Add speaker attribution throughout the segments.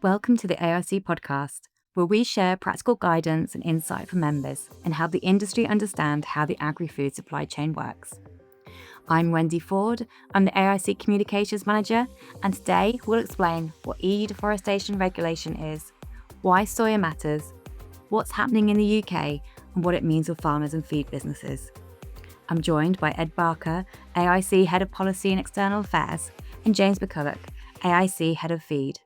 Speaker 1: Welcome to the AIC podcast, where we share practical guidance and insight for members and help the industry understand how the agri-food supply chain works. I'm Wendy Ford, I'm the AIC Communications Manager, and today we'll explain what EU Deforestation Regulation is, why soya matters, what's happening in the UK, and what it means for farmers and feed businesses. I'm joined by Ed Barker, AIC Head of Policy and External Affairs, and James McCulloch, AIC Head of Feed.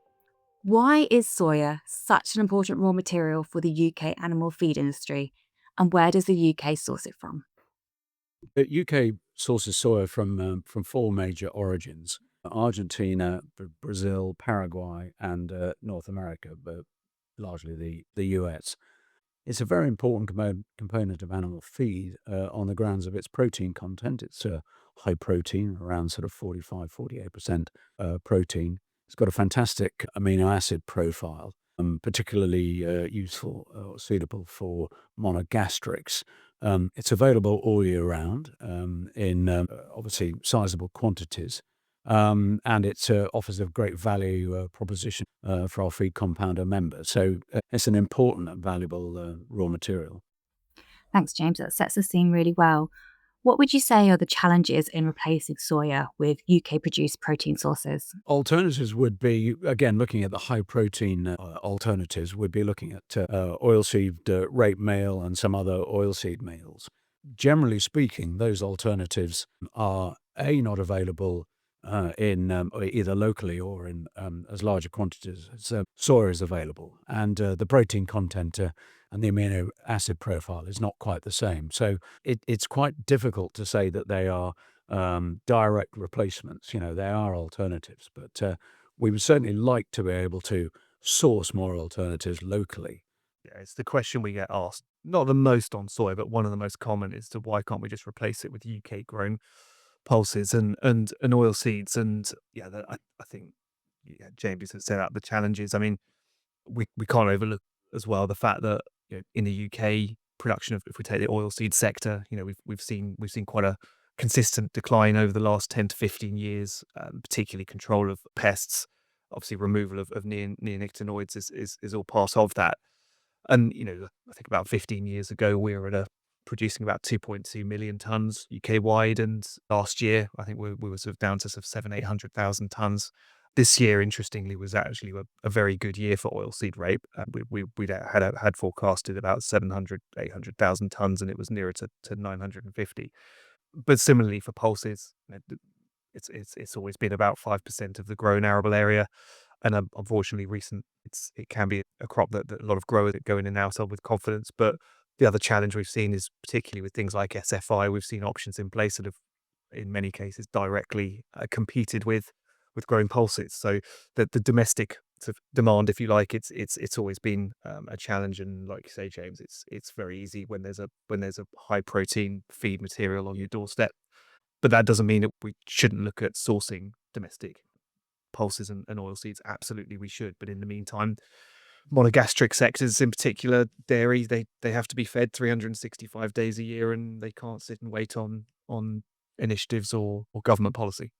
Speaker 1: Why is soya such an important raw material for the UK animal feed industry, and where does the UK source it from?
Speaker 2: The UK sources soya from four major origins: Argentina, Brazil, Paraguay, and North America, but largely the US. It's a very important component of animal feed on the grounds of its protein content. It's high protein, around sort of 48% protein. It's got a fantastic amino acid profile, particularly useful or suitable for monogastrics. It's available all year round in obviously sizable quantities, and it offers a great value proposition for our feed compounder members. So it's an important and valuable raw material.
Speaker 1: Thanks, James. That sets the scene really well. What would you say are the challenges in replacing soya with UK-produced protein sources?
Speaker 2: Alternatives would be, again, looking at the high protein alternatives, would be looking at oilseed rape meal and some other oilseed meals. Generally speaking, those alternatives are not available in either locally or in as larger quantities as soya is available, and the protein content and the amino acid profile is not quite the same. So it's quite difficult to say that they are direct replacements. They are alternatives, but we would certainly like to be able to source more alternatives locally.
Speaker 3: Yeah, it's the question we get asked. Not the most on soy, but one of the most common is to why can't we just replace it with UK grown pulses and oil seeds? And yeah, I think James has set out the challenges. I mean, we can't overlook as well the fact that in the UK production of, if we take the oil seed sector, we've seen quite a consistent decline over the last 10 to 15 years, particularly control of pests. Obviously, removal of neonicotinoids is all part of that. And, I think about 15 years ago, we were producing about 2.2 million tons UK wide. And last year, I think we were sort of down to sort of 800,000 tons. This year, interestingly, was actually a very good year for oilseed rape. We'd had forecasted about 800,000 tons, and it was nearer to 950. But similarly for pulses, it's always been about 5% of the grown arable area. And unfortunately, it can be a crop that a lot of growers go in and out of with confidence. But the other challenge we've seen is particularly with things like SFI, we've seen options in place that have, in many cases, directly competed with growing pulses. So the domestic sort of demand, if you like, it's always been a challenge. And like you say, James, it's very easy when there's a high protein feed material on your doorstep. But that doesn't mean that we shouldn't look at sourcing domestic pulses and oil seeds. Absolutely we should, but in the meantime, monogastric sectors, in particular dairy, they have to be fed 365 days a year, and they can't sit and wait on initiatives or government policy.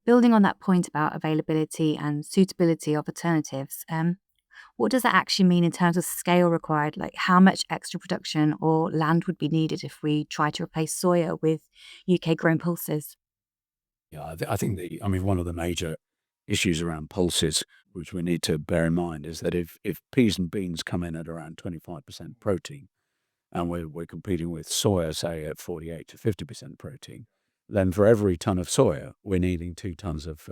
Speaker 1: Building on that point about availability and suitability of alternatives, what does that actually mean in terms of scale required? Like how much extra production or land would be needed if we try to replace soya with UK grown pulses?
Speaker 2: Yeah, I think one of the major issues around pulses, which we need to bear in mind, is that if peas and beans come in at around 25% protein, and we're competing with soya, say, at 48 to 50% protein, then for every ton of soya, we're needing 2 tons of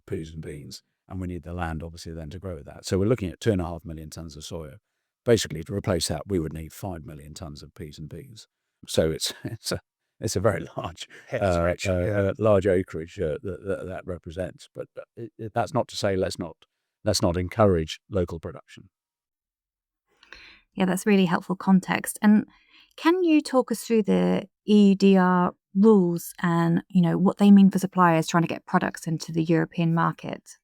Speaker 2: peas and beans, and we need the land, obviously, then to grow that. So we're looking at 2.5 million tons of soya. Basically, to replace that, we would need 5 million tons of peas and beans. So it's a very large large acreage that represents. But that's not to say let's not encourage local production.
Speaker 1: Yeah, that's really helpful context. And can you talk us through the EUDR rules and, what they mean for suppliers trying to get products into the European market?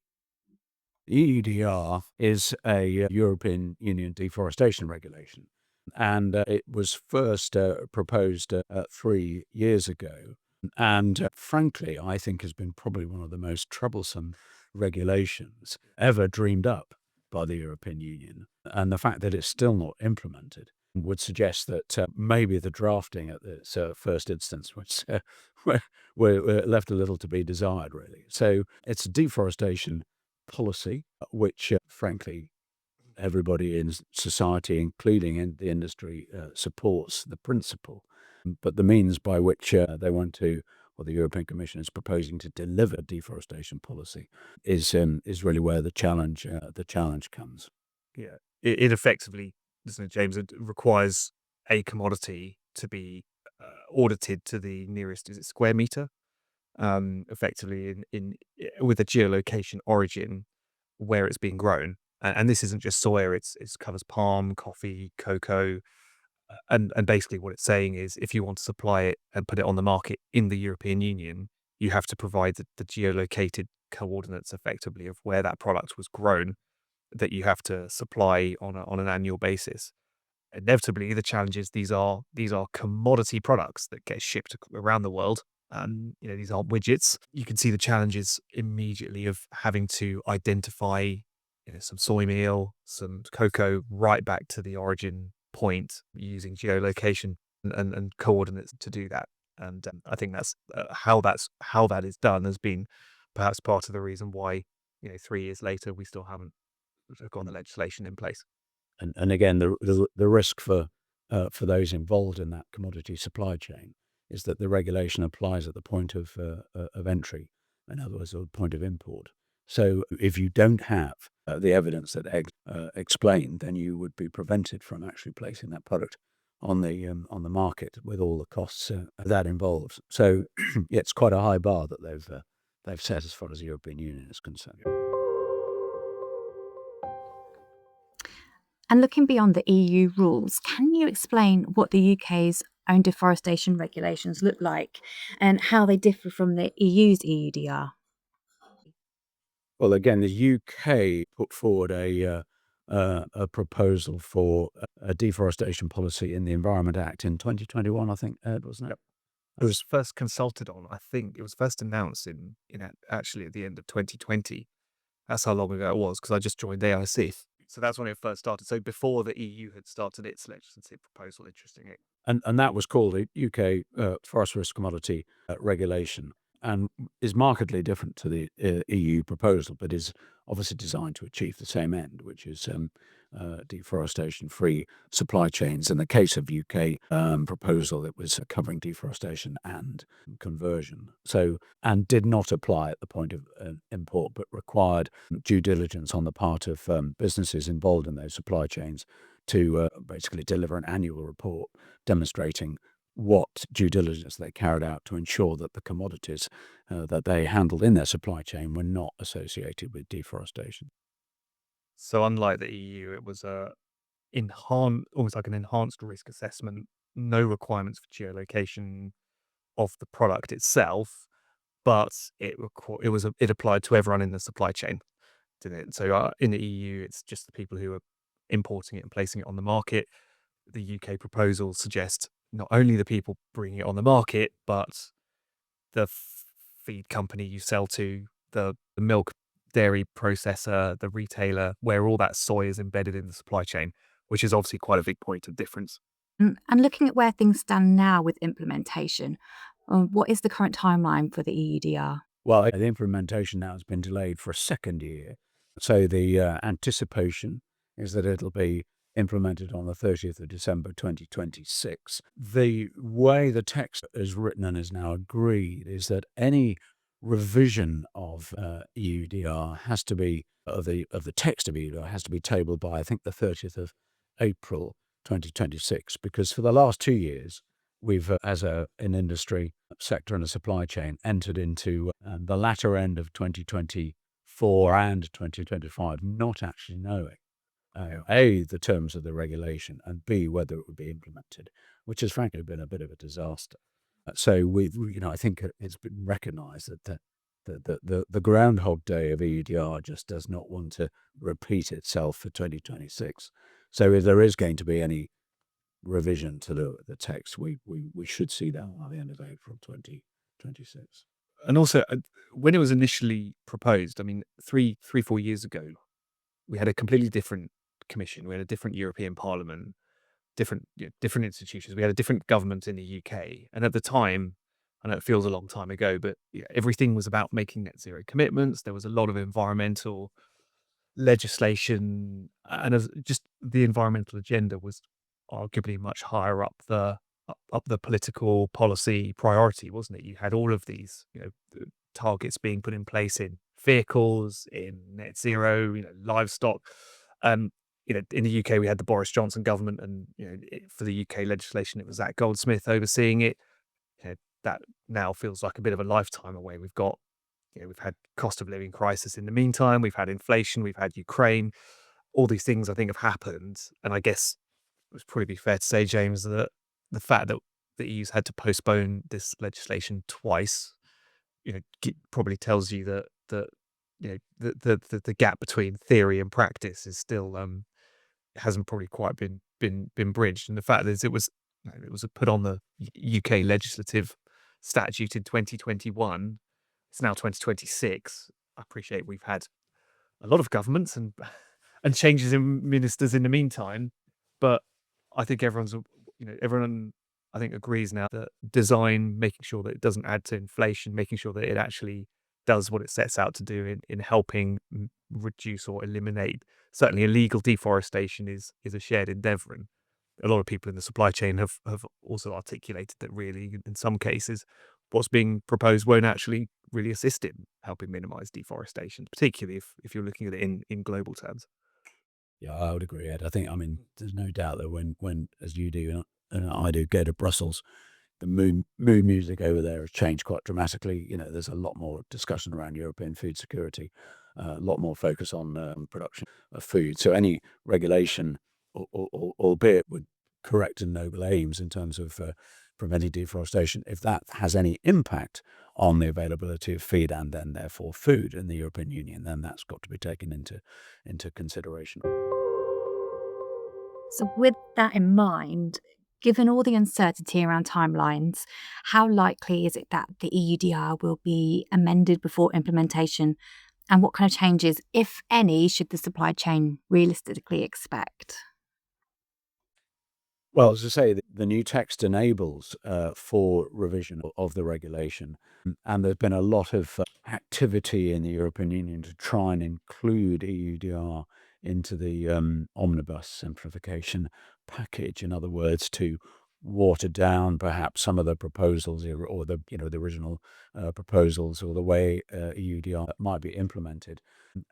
Speaker 2: EUDR is a European Union Deforestation Regulation, and it was first proposed 3 years ago. And frankly, I think has been probably one of the most troublesome regulations ever dreamed up by the European Union. And the fact that it's still not implemented would suggest that maybe the drafting at this first instance was we're left a little to be desired, really. So it's a deforestation policy, which, frankly, everybody in society, including in the industry, supports the principle. But the means by which they want to, or the European Commission is proposing to deliver deforestation policy, is really where the challenge comes.
Speaker 3: Yeah, it effectively, doesn't it, James? It requires a commodity to be audited to the nearest, is it square meter? Effectively with a geolocation origin where it's being grown. And this isn't just soya; it covers palm, coffee, cocoa, and basically what it's saying is if you want to supply it and put it on the market in the European Union, you have to provide the geolocated coordinates effectively of where that product was grown that you have to supply on an annual basis. Inevitably, the challenge is these are commodity products that get shipped around the world. These aren't widgets. You can see the challenges immediately of having to identify, some soy meal, some cocoa, right back to the origin point using geolocation and coordinates to do that. And I think that's how that is done has been perhaps part of the reason why 3 years later we still haven't got the legislation in place.
Speaker 2: And again, the risk for those involved in that commodity supply chain is that the regulation applies at the point of entry, in other words, at the point of import. So if you don't have the evidence that explained, then you would be prevented from actually placing that product on the market with all the costs that involves. So yeah, it's quite a high bar that they've set as far as the European Union is concerned.
Speaker 1: And looking beyond the EU rules, can you explain what the UK's own deforestation regulations look like and how they differ from the EU's EUDR?
Speaker 2: Well, again, the UK put forward a proposal for a deforestation policy in the Environment Act in 2021, I think, Ed, wasn't it?
Speaker 3: Yep. It was first consulted on, I think it was first announced actually at the end of 2020. That's how long ago it was, because I just joined AIC. So that's when it first started. So before the EU had started its legislative proposal, interestingly.
Speaker 2: And that was called the UK Forest Risk Commodity Regulation, and is markedly different to the EU proposal, but is obviously designed to achieve the same end, which is deforestation-free supply chains. In the case of UK proposal, it was covering deforestation and conversion. So, and did not apply at the point of import, but required due diligence on the part of businesses involved in those supply chains to basically deliver an annual report demonstrating what due diligence they carried out to ensure that the commodities that they handled in their supply chain were not associated with deforestation.
Speaker 3: So unlike the EU, it was almost like an enhanced risk assessment, no requirements for geolocation of the product itself, but it applied to everyone in the supply chain, didn't it? So in the EU, it's just the people who are importing it and placing it on the market. The UK proposal suggests not only the people bringing it on the market, but the feed company you sell to, the milk dairy processor, the retailer, where all that soy is embedded in the supply chain, which is obviously quite a big point of difference.
Speaker 1: And looking at where things stand now with implementation, what is the current timeline for the EUDR?
Speaker 2: Well, the implementation now has been delayed for a second year. So the anticipation is that it'll be implemented on the 30th of December 2026. The way the text is written and is now agreed is that any revision of EUDR has to be, of the text of EUDR has to be tabled by, I think, the 30th of April 2026, because for the last 2 years, we've, as an industry sector and a supply chain, entered into the latter end of 2024 and 2025, not actually knowing A, the terms of the regulation, and B, whether it would be implemented, which has frankly been a bit of a disaster. So I think it's been recognised that the Groundhog Day of EUDR just does not want to repeat itself for 2026. So if there is going to be any revision to the text, we should see that by the end of April 2026.
Speaker 3: And also, when it was initially proposed, I mean, 4 years ago, we had a completely different commission. We had a different European Parliament, different institutions. We had a different government in the UK, and at the time, I know it feels a long time ago, but everything was about making net zero commitments. There was a lot of environmental legislation, and just the environmental agenda was arguably much higher up the political policy priority, wasn't it? You had all of these, targets being put in place in vehicles, in net zero, livestock. Um, in the UK, we had the Boris Johnson government, and for the UK legislation, it was Zach Goldsmith overseeing it. That now feels like a bit of a lifetime away. We've had cost of living crisis in the meantime. We've had inflation. We've had Ukraine. All these things I think have happened, and I guess it would probably be fair to say, James, that the fact that the EU's had to postpone this legislation twice, probably tells you that the gap between theory and practice is still hasn't probably quite been bridged. And the fact is, it was put on the UK legislative statute in 2021. It's now 2026. I appreciate we've had a lot of governments and and changes in ministers in the meantime, but I think everyone I think agrees now that design, making sure that it doesn't add to inflation, making sure that it actually does what it sets out to do in helping reduce or eliminate certainly illegal deforestation is a shared endeavor. And a lot of people in the supply chain have also articulated that really, in some cases, what's being proposed won't actually really assist in helping minimize deforestation, particularly if you're looking at it in global terms.
Speaker 2: Yeah, I would agree, Ed. I mean, there's no doubt that when as you do and I do, go to Brussels, the mood music over there has changed quite dramatically. There's a lot more discussion around European food security, a lot more focus on production of food. So any regulation, albeit with correct and noble aims in terms of preventing deforestation, if that has any impact on the availability of feed and then therefore food in the European Union, then that's got to be taken into consideration.
Speaker 1: So, with that in mind, given all the uncertainty around timelines, how likely is it that the EUDR will be amended before implementation? And what kind of changes, if any, should the supply chain realistically expect?
Speaker 2: Well, as I say, the new text enables for revision of the regulation, and there's been a lot of activity in the European Union to try and include EUDR into the omnibus simplification package. In other words, to water down perhaps some of the proposals or the original proposals or the way EUDR might be implemented.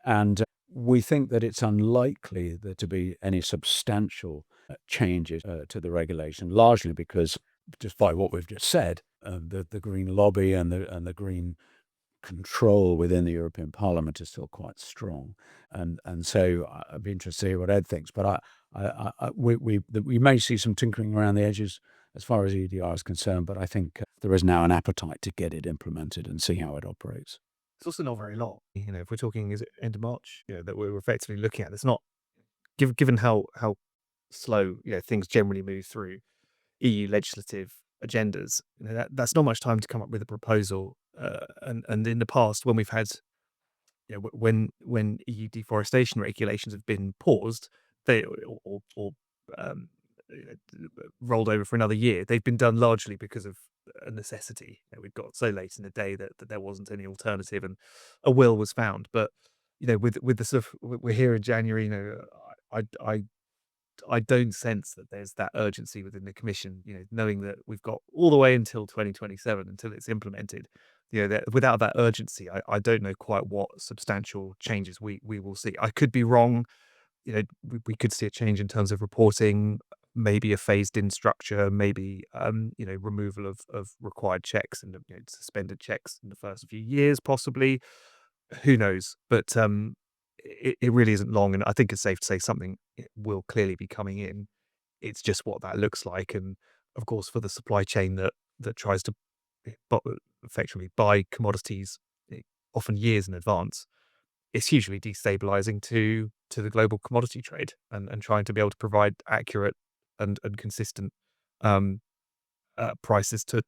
Speaker 2: And we think that it's unlikely there to be any substantial changes to the regulation, largely because, just by what we've just said, the green lobby and the green control within the European Parliament is still quite strong, and so I'd be interested to hear what Ed thinks. But we may see some tinkering around the edges as far as EDR is concerned, but I think there is now an appetite to get it implemented and see how it operates.
Speaker 3: It's also not very long. If we're talking, is it end of March? That we're effectively looking at. It's not given how slow things generally move through EU legislative agendas. That's not much time to come up with a proposal. And in the past, when we've had when EU deforestation regulations have been paused, they or um, rolled over for another year, they've been done largely because of a necessity. We'd got so late in the day that there wasn't any alternative, and a will was found. But with the sort of we're here in January. I I I don't sense that there's that urgency within the commission. Knowing that we've got all the way until 2027 until it's implemented. That without that urgency, I don't know quite what substantial changes we will see. I could be wrong. We could see a change in terms of reporting, maybe a phased in structure, maybe removal of required checks and suspended checks in the first few years, possibly. Who knows? But it really isn't long, and I think it's safe to say something will clearly be coming in. It's just what that looks like, and of course, for the supply chain that tries to effectively buy commodities often years in advance, it's hugely destabilizing to the global commodity trade and trying to be able to provide accurate and consistent um, prices to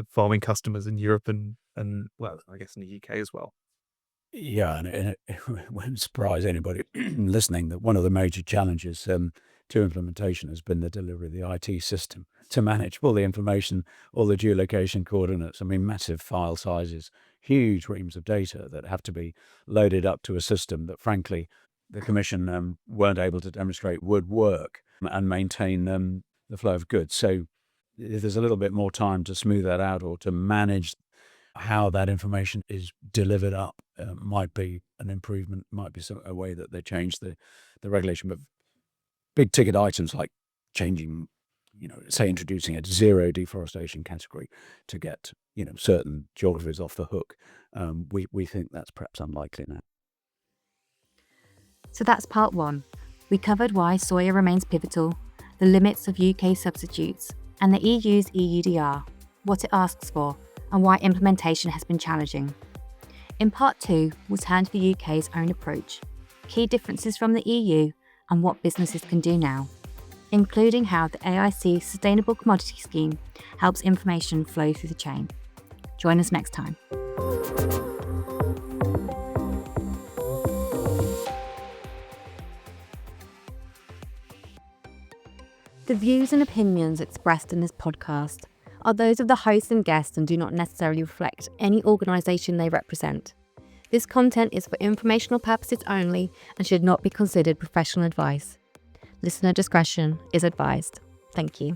Speaker 3: farming customers in Europe and well, I guess in the UK as well.
Speaker 2: Yeah, and it won't surprise anybody listening that one of the major challenges to implementation has been the delivery of the IT system to manage all the information, all the geolocation coordinates. I mean, massive file sizes, huge reams of data that have to be loaded up to a system that, frankly, the Commission weren't able to demonstrate would work and maintain the flow of goods. So if there's a little bit more time to smooth that out or to manage how that information is delivered up, might be an improvement, might be a way that they change the regulation. But big ticket items like changing, say introducing a zero deforestation category to get, certain geographies off the hook, we think that's perhaps unlikely now.
Speaker 1: So that's part one. We covered why soya remains pivotal, the limits of UK substitutes, and the EU's EUDR, what it asks for, and why implementation has been challenging. In part two, we'll turn to the UK's own approach, key differences from the EU, and what businesses can do now, including how the AIC Sustainable Commodity Scheme helps information flow through the chain. Join us next time. The views and opinions expressed in this podcast are those of the host and guests and do not necessarily reflect any organisation they represent. This content is for informational purposes only and should not be considered professional advice. Listener discretion is advised. Thank you.